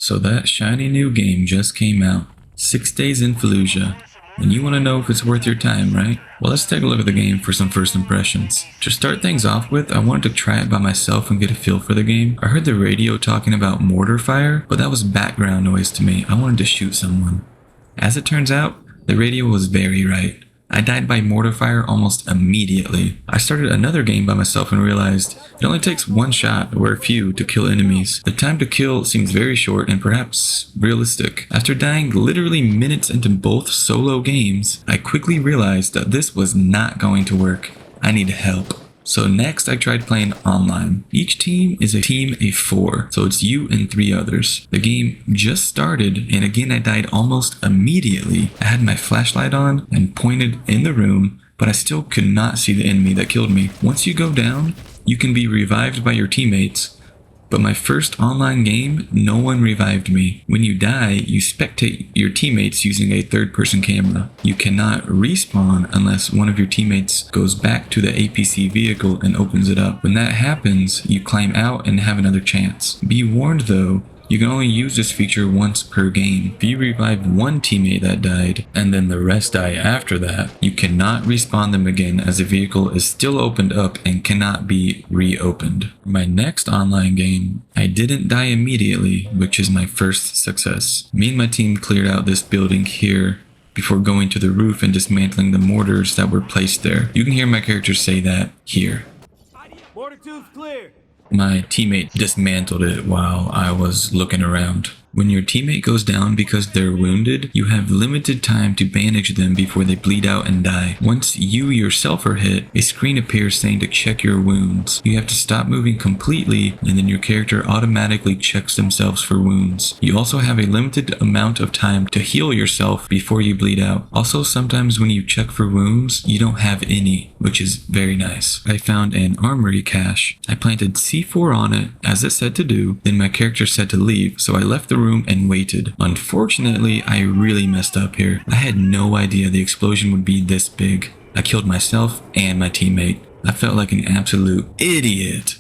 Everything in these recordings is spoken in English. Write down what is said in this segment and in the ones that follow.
So that shiny new game just came out. 6 days in Fallujah. And you want to know if it's worth your time, right? Well, let's take a look at the game for some first impressions. To start things off with, I wanted to try it by myself and get a feel for the game. I heard the radio talking about mortar fire, but that was background noise to me. I wanted to shoot someone. As it turns out, the radio was very right. I died by mortar fire almost immediately. I started another game by myself and realized it only takes one shot or a few to kill enemies. The time to kill seems very short and perhaps realistic. After dying literally minutes into both solo games, I quickly realized that this was not going to work. I need help. So next I tried playing online. Each team is a team of 4, so it's you and 3 others. The game just started and again I died almost immediately. I had my flashlight on and pointed in the room, but I still could not see the enemy that killed me. Once you go down, you can be revived by your teammates. But my first online game, no one revived me. When you die, you spectate your teammates using a third-person camera. You cannot respawn unless one of your teammates goes back to the APC vehicle and opens it up. When that happens, you climb out and have another chance. Be warned though, you can only use this feature once per game. If you revive one teammate that died, and then the rest die after that, you cannot respawn them again as the vehicle is still opened up and cannot be reopened. For my next online game, I didn't die immediately, which is my first success. Me and my team cleared out this building here before going to the roof and dismantling the mortars that were placed there. You can hear my character say that here. Mortar 2's clear. My teammate dismantled it while I was looking around. When your teammate goes down because they're wounded, you have limited time to bandage them before they bleed out and die. Once you yourself are hit, a screen appears saying to check your wounds. You have to stop moving completely, and then your character automatically checks themselves for wounds. You also have a limited amount of time to heal yourself before you bleed out. Also, sometimes when you check for wounds, you don't have any, which is very nice. I found an armory cache. I planted C4 on it, as it said to do, then my character said to leave, so I left the room and waited. Unfortunately, I really messed up here. I had no idea the explosion would be this big. I killed myself and my teammate. I felt like an absolute idiot.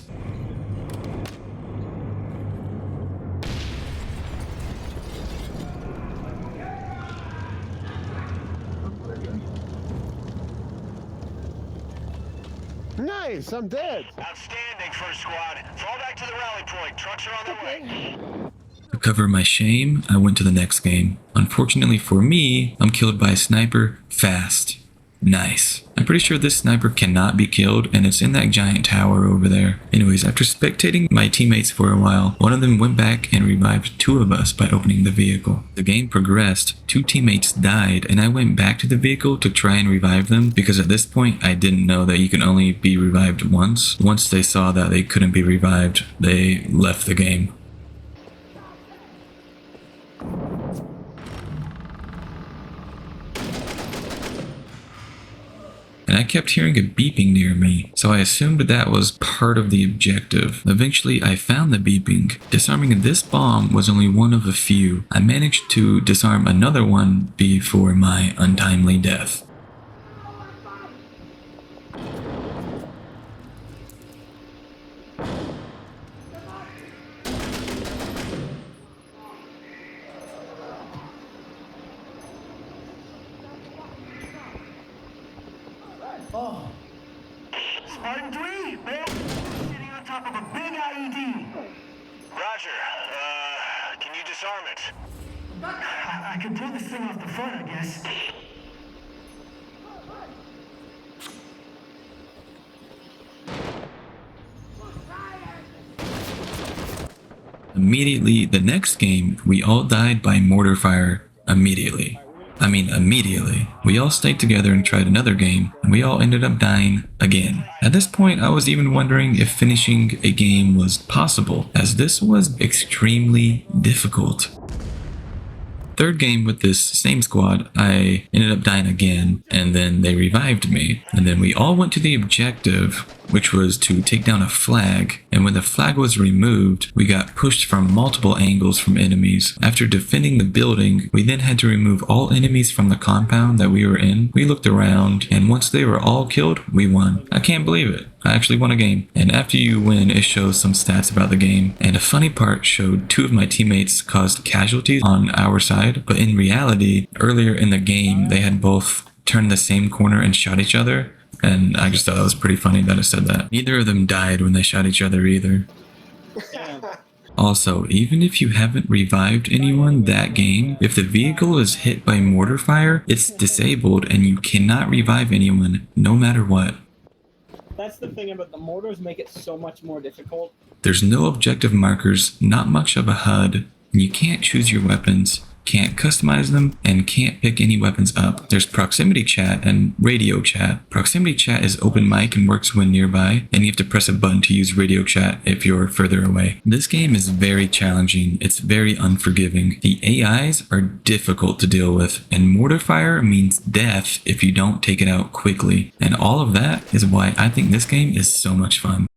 Nice, I'm dead. Outstanding, first squad. Fall back to the rally point. Trucks are on their way. To cover my shame, I went to the next game. Unfortunately for me, I'm killed by a sniper fast. Nice. I'm pretty sure this sniper cannot be killed, and it's in that giant tower over there. Anyways, after spectating my teammates for a while, one of them went back and revived 2 of us by opening the vehicle. The game progressed, 2 teammates died, and I went back to the vehicle to try and revive them because at this point I didn't know that you can only be revived once. Once they saw that they couldn't be revived, they left the game. And I kept hearing a beeping near me, so I assumed that was part of the objective. Eventually, I found the beeping. Disarming this bomb was only one of a few. I managed to disarm another one before my untimely death. Oh. Spartan 3, man. Sitting on top of a big IED. Roger. Can you disarm it? I can pull this thing off the front, I guess. Immediately, the next game, we all died by mortar fire immediately. Immediately. We all stayed together and tried another game, and we all ended up dying again. At this point, I was even wondering if finishing a game was possible, as this was extremely difficult. Third game with this same squad, I ended up dying again, and then they revived me. And then we all went to the objective, which was to take down a flag, and when the flag was removed, we got pushed from multiple angles from enemies. After defending the building, we then had to remove all enemies from the compound that we were in. We looked around, and once they were all killed, we won. I can't believe it. I actually won a game. And after you win, it shows some stats about the game. And a funny part showed 2 of my teammates caused casualties on our side, but in reality, earlier in the game, they had both turned the same corner and shot each other. And I just thought that was pretty funny that it said that. Neither of them died when they shot each other either. Also, even if you haven't revived anyone that game, if the vehicle is hit by mortar fire, it's disabled and you cannot revive anyone no matter what. That's the thing about the mortars, make it so much more difficult. There's no objective markers, not much of a HUD, and you can't choose your weapons, can't customize them, and can't pick any weapons up. There's proximity chat and radio chat. Proximity chat is open mic and works when nearby, and you have to press a button to use radio chat if you're further away. This game is very challenging. It's very unforgiving. The AIs are difficult to deal with, and mortar fire means death if you don't take it out quickly. And all of that is why I think this game is so much fun.